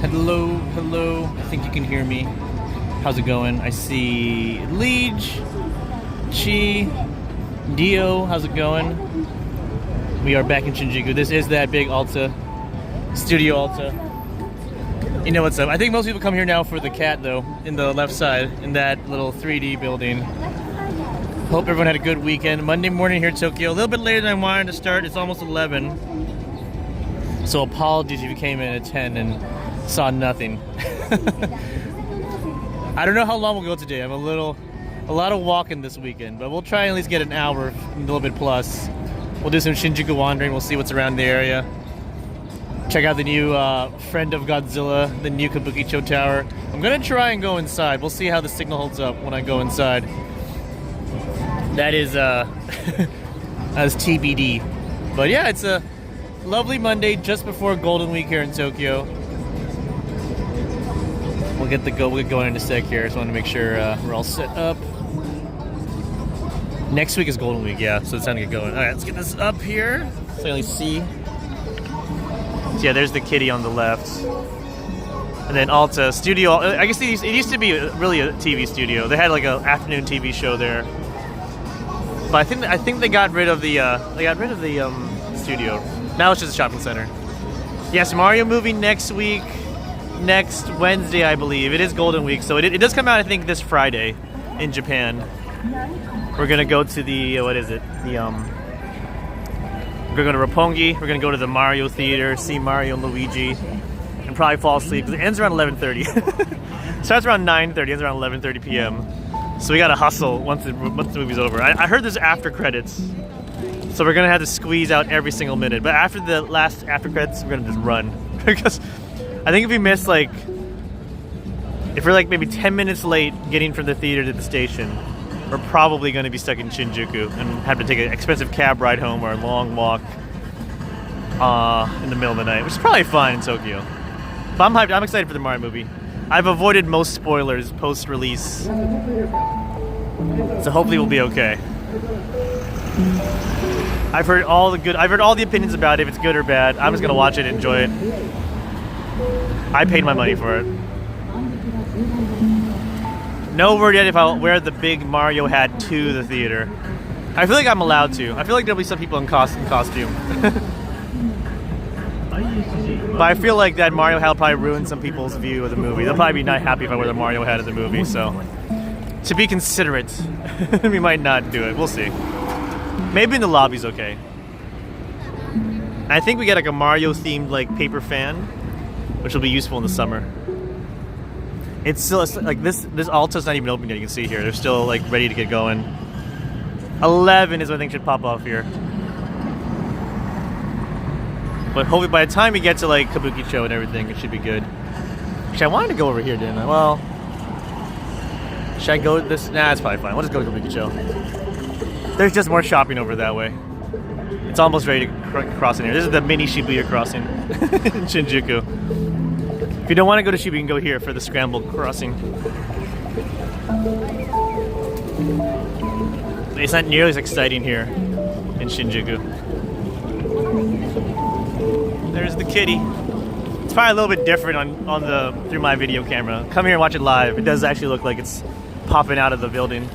Hello, hello. I think you can hear me. How's it going? I see Liege, Chi, Dio. How's it going? We are back in Shinjuku. This is that big Alta, Studio Alta. You know what's up. I think most people come here now for the cat, though, in the left side, in that little 3D building. Hope everyone had a good weekend. Monday morning here in Tokyo. A little bit later than I wanted to start. It's almost 11. So apologies if you came in at 10 and saw nothing. I don't know how long we'll go today. I'm a lot of walking this weekend, but we'll try and at least get an hour, a little bit plus. We'll do some Shinjuku wandering. We'll see what's around the area. Check out the new Friend of Godzilla, the new Kabukicho Tower. I'm gonna try and go inside. We'll see how the signal holds up when I go inside. That is as TBD. But yeah, it's a lovely Monday just before Golden Week here in Tokyo. We'll get going in a sec here. Just want to make sure we're all set up. Next week is Golden Week, yeah, so it's time to get going. All right, let's get this up here so you only see. So yeah, there's the kitty on the left. And then Alta Studio. I guess it used to be really a TV studio. They had like an afternoon TV show there. But I think they got rid of the studio. Now it's just a shopping center. Yes, Mario movie next week. Next Wednesday, I believe. It is Golden Week, so it does come out, I think, this Friday in Japan. We're gonna go to the, what is it? We're gonna go to Roppongi. We're gonna go to the Mario Theater, see Mario and Luigi, and probably fall asleep, because it ends around 11:30. Starts around 9:30, ends around 11:30 p.m. So we gotta hustle once the movie's over. I heard there's after credits, so we're gonna have to squeeze out every single minute. But after the last after credits, we're gonna just run. Because I think if we miss if we're maybe 10 minutes late getting from the theater to the station, we're probably going to be stuck in Shinjuku and have to take an expensive cab ride home or a long walk in the middle of the night, which is probably fun in Tokyo. But I'm hyped. I'm excited for the Mario movie. I've avoided most spoilers post-release, so hopefully we'll be okay. I've heard all the opinions about it, if it's good or bad. I'm just going to watch it and enjoy it. I paid my money for it. No word yet if I'll wear the big Mario hat to the theater. I feel like I'm allowed to. I feel like there'll be some people in costume. But I feel like that Mario hat will probably ruin some people's view of the movie. They'll probably be not happy if I wear the Mario hat at the movie, so to be considerate, we might not do it. We'll see. Maybe in the lobby's okay. I think we get a Mario-themed paper fan, which will be useful in the summer. It's still this Alta's not even open yet. You can see here they're still ready to get going. 11 is when things should pop off here. But hopefully by the time we get to Kabukicho and everything, it should be good. Actually, I wanted to go over here, didn't I? Well, should I go this? Nah, it's probably fine. We'll just go to Kabukicho. There's just more shopping over that way. It's almost ready to cross in here. This is the mini Shibuya crossing in Shinjuku. If you don't want to go to Shibuya, you can go here for the scrambled crossing. It's not nearly as exciting here in Shinjuku. There's the kitty. It's probably a little bit different on the through my video camera. Come here and watch it live. It does actually look like it's popping out of the building.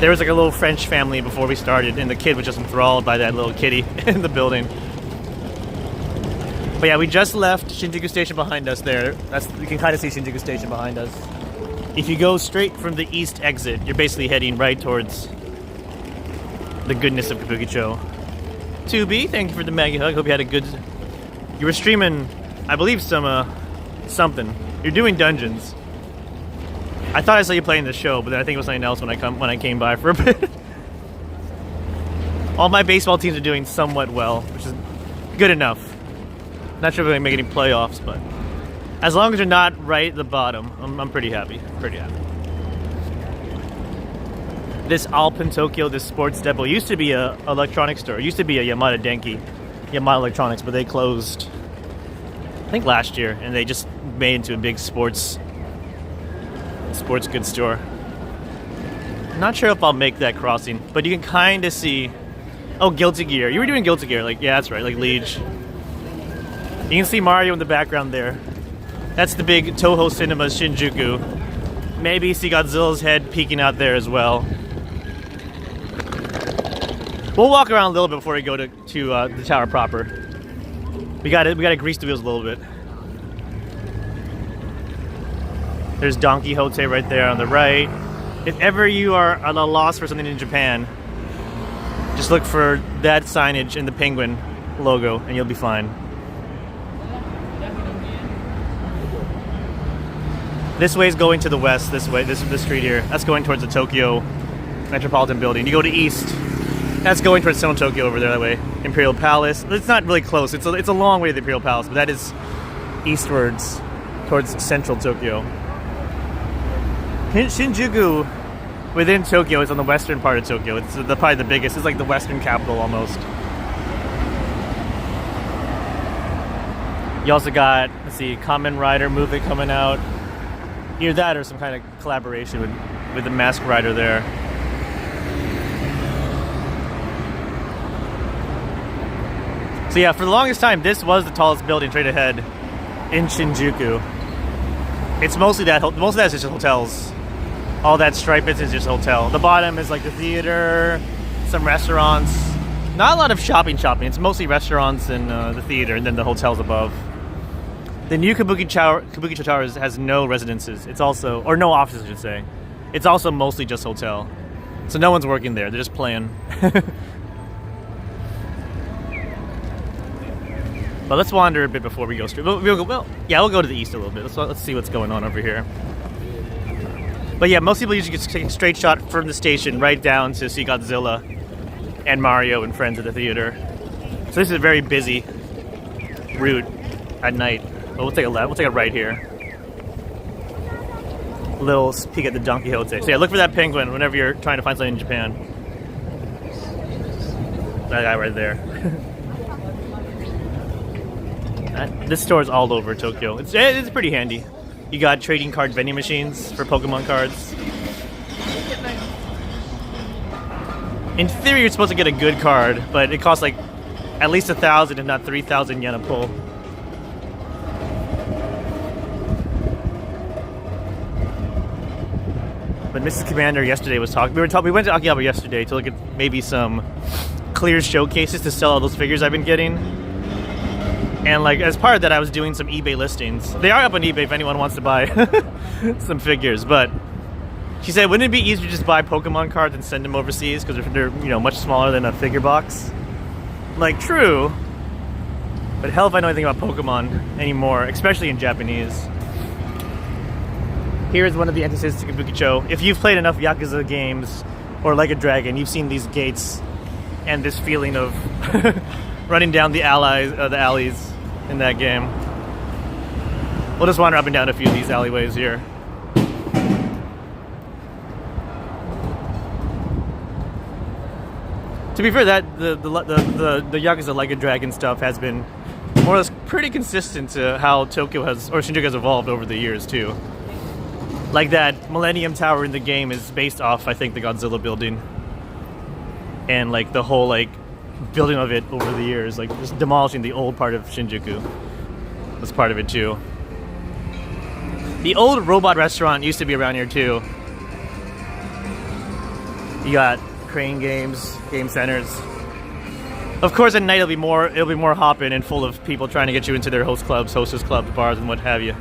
There was like a little French family before we started, and the kid was just enthralled by that little kitty in the building. But yeah, we just left Shinjuku Station behind us there. You can kind of see Shinjuku Station behind us. If you go straight from the east exit, you're basically heading right towards the goodness of Kabukicho. 2B, thank you for the Maggie hug. Hope you had a good... You were streaming, I believe, some something. You're doing dungeons. I thought I saw you playing the show, but then I think it was something else when I came by for a bit. All my baseball teams are doing somewhat well, which is good enough. Not sure if we're going to make any playoffs, but as long as you're not right at the bottom, I'm pretty happy. Pretty happy. This Alpen Tokyo, this sports depot, used to be a electronics store. It used to be a Yamada Electronics, but they closed, I think, last year, and they just made it into a big sports goods store. Not sure if I'll make that crossing, but you can kind of see. Oh, Guilty Gear. You were doing Guilty Gear, like, yeah, that's right, like Liege. You can see Mario in the background there. That's the big Toho Cinemas Shinjuku. Maybe see Godzilla's head peeking out there as well. We'll walk around a little bit before we go to the tower proper. We gotta grease the wheels a little bit. There's Don Quixote right there on the right. If ever you are at a loss for something in Japan, just look for that signage and the penguin logo, and you'll be fine. This way is going to the west. This way, this street here. That's going towards the Tokyo Metropolitan Building. You go to east. That's going towards Central Tokyo over there that way. Imperial Palace. It's not really close. It's a long way to the Imperial Palace, but that is eastwards towards Central Tokyo. Shinjuku within Tokyo is on the western part of Tokyo. It's probably the biggest. It's like the western capital almost. You also got, let's see, Kamen Rider movie coming out. Either that or some kind of collaboration with the Masked Rider there. So yeah, for the longest time, this was the tallest building straight ahead in Shinjuku. It's mostly that. Most of that is just hotels. All that stripe is just hotel. The bottom is like the theater, some restaurants. Not a lot of shopping. It's mostly restaurants and the theater, and then the hotels above. The new Kabukicho Tower has no residences. It's also, or no offices, I should say. It's also mostly just hotel. So no one's working there. They're just playing. But let's wander a bit before we go straight. We'll go to the east a little bit. Let's see what's going on over here. But yeah, most people usually just take a straight shot from the station right down to see Godzilla and Mario and friends at the theater. So this is a very busy route at night. But we'll take a left. We'll take a right here. A little peek at the Don Quixote. So yeah, look for that penguin whenever you're trying to find something in Japan. That guy right there. This store is all over Tokyo. It's pretty handy. You got trading card vending machines for Pokemon cards. In theory, you're supposed to get a good card, but it costs like at least 1,000, if not 3,000 yen a pull. But Mrs. Commander yesterday was talking. We went to Akihabara yesterday to look at maybe some clear showcases to sell all those figures I've been getting. And like as part of that, I was doing some eBay listings. They are up on eBay if anyone wants to buy some figures. But she said, wouldn't it be easier to just buy Pokemon cards and send them overseas because they're much smaller than a figure box? Like, true. But hell if I know anything about Pokemon anymore, especially in Japanese. Here is one of the entrances to Kabukicho. If you've played enough Yakuza games or Like a Dragon, you've seen these gates and this feeling of running down the alleys in that game. We'll just wander up and down a few of these alleyways here. To be fair, that the Yakuza Like a Dragon stuff has been more or less pretty consistent to how Shinjuku has evolved over the years too. Like that Millennium Tower in the game is based off, I think, the Godzilla building. And like the whole like building of it over the years, like just demolishing the old part of Shinjuku was part of it too. The old robot restaurant used to be around here too. You got crane games, game centers. Of course, at night it'll be more hopping and full of people trying to get you into their host clubs, hostess clubs, bars, and what have you.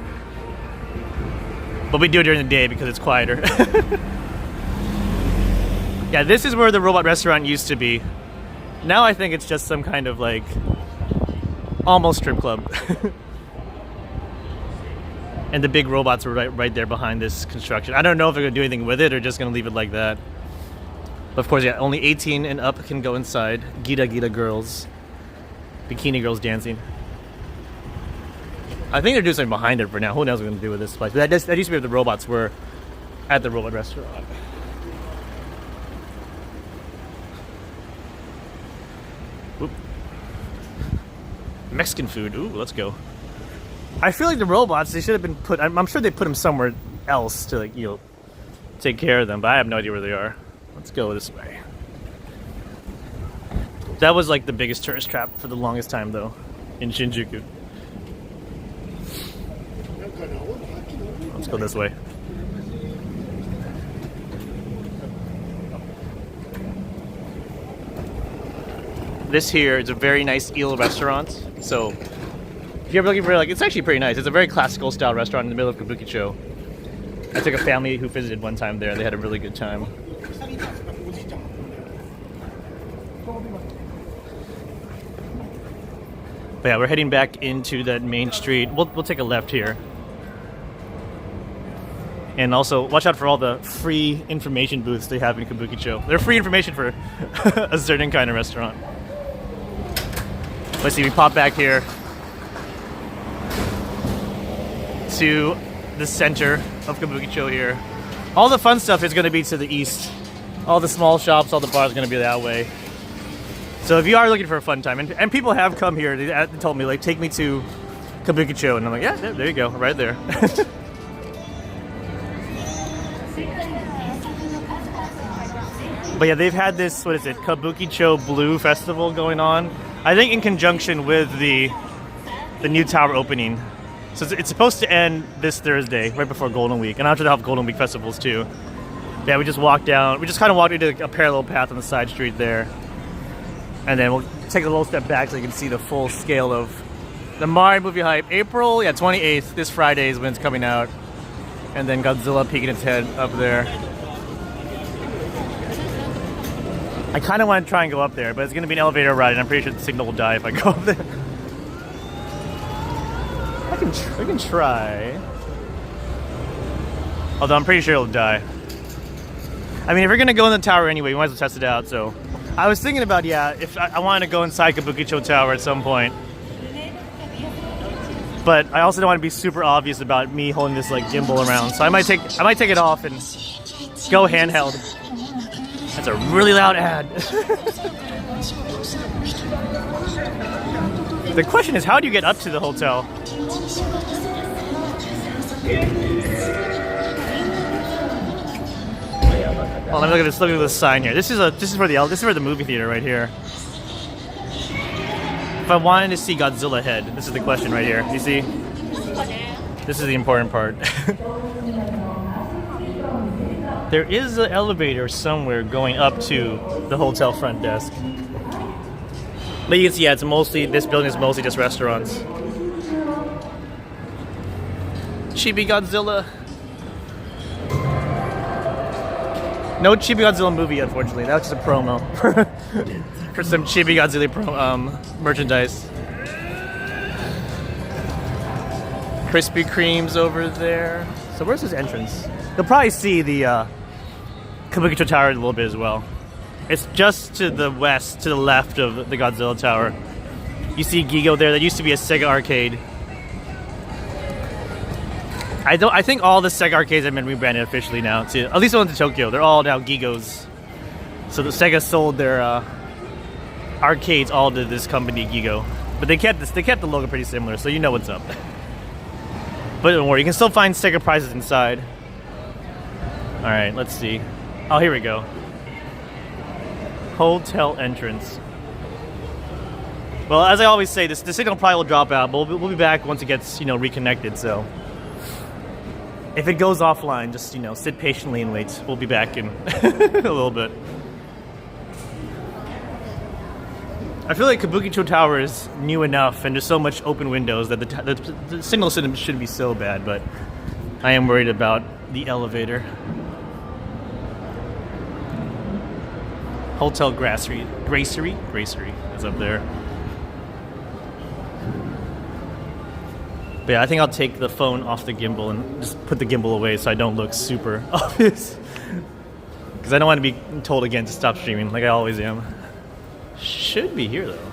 But we do it during the day because it's quieter. Yeah, this is where the robot restaurant used to be. Now I think it's just some kind of like almost strip club. And the big robots were right there behind this construction. I don't know if they're gonna do anything with it or just gonna leave it like that. But of course, yeah, only 18 and up can go inside. Gita girls, bikini girls dancing. I think they're doing something behind it for now. Who knows what they're gonna do with this place? But that used to be where the robots were at the robot restaurant. Oop. Mexican food. Ooh, let's go. I feel like the robots, they should have been put. I'm sure they put them somewhere else to, like, you know, take care of them. But I have no idea where they are. Let's go this way. That was like the biggest tourist trap for the longest time, though, in Shinjuku. Let's go this way. This here is a very nice eel restaurant. So if you're ever looking for, like, it's actually pretty nice. It's a very classical style restaurant in the middle of Kabukicho. I took a family who visited one time there. They had a really good time. But yeah, we're heading back into that main street. We'll take a left here. And also, watch out for all the free information booths they have in Kabukicho. They're free information for a certain kind of restaurant. Let's see, we pop back here to the center of Kabukicho here. All the fun stuff is going to be to the east. All the small shops, all the bars are going to be that way. So if you are looking for a fun time, and people have come here, they told me, like, take me to Kabukicho. And I'm like, yeah, there you go, right there. But yeah, they've had this, what is it, Kabukicho Blue Festival going on. I think in conjunction with the new tower opening. So it's supposed to end this Thursday, right before Golden Week. And I'm sure they'll have Golden Week festivals too. Yeah, we just walked down. We just kind of walked into a parallel path on the side street there. And then we'll take a little step back so you can see the full scale of the Mario movie hype. April, 28th, this Friday is when it's coming out. And then Godzilla peeking its head up there. I kind of want to try and go up there, but it's going to be an elevator ride, and I'm pretty sure the signal will die if I go up there. I can try. Although I'm pretty sure it'll die. I mean, if we're going to go in the tower anyway, we might as well test it out, so. I was thinking about, if I wanted to go inside Kabukicho Tower at some point. But I also don't want to be super obvious about me holding this, like, gimbal around. So I might take it off and go handheld. That's a really loud ad. The question is, how do you get up to the hotel? Well, let me look at this sign here. This is for the movie theater right here. If I wanted to see Godzilla head, this is the question right here. You see? This is the important part. There is an elevator somewhere going up to the hotel front desk. But you can see, this building is mostly just restaurants. Chibi Godzilla. No Chibi Godzilla movie, unfortunately. That was just a promo for some Chibi Godzilla merchandise. Krispy Kreme's over there. So where's his entrance? You'll probably see the Kabukicho Tower a little bit as well. It's just to the west, to the left of the Godzilla Tower. You see Gigo there. That used to be a Sega arcade. I think all the Sega arcades have been rebranded officially now. At least the ones in Tokyo. They're all now Gigos. So the Sega sold their arcades all to this company, Gigo. But they kept the logo pretty similar, so you know what's up. But don't worry, you can still find Sega prizes inside. All right, let's see. Oh, here we go. Hotel entrance. Well, as I always say, the signal probably will drop out, but we'll be back once it gets, reconnected. So if it goes offline, just, sit patiently and wait. We'll be back in a little bit. I feel like Kabukicho Tower is new enough, and there's so much open windows that the signal shouldn't be so bad, but I am worried about the elevator. Hotel Gracery is up there. But yeah, I think I'll take the phone off the gimbal and just put the gimbal away so I don't look super obvious. Because I don't want to be told again to stop streaming like I always am. Should be here though.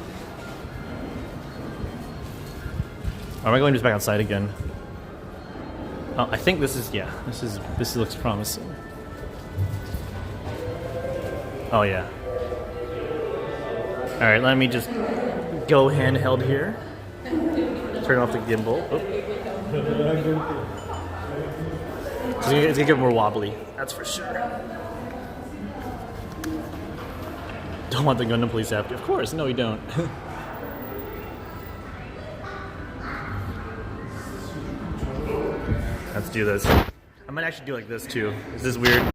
Or am I going just back outside again? Oh, I think this looks promising. Oh yeah. All right, let me just go handheld here. Turn off the gimbal. Oh. It's gonna get more wobbly, that's for sure. Don't want the Gundam police after. Of course, no, you don't. Let's do this. I might actually do like this too. Is this weird?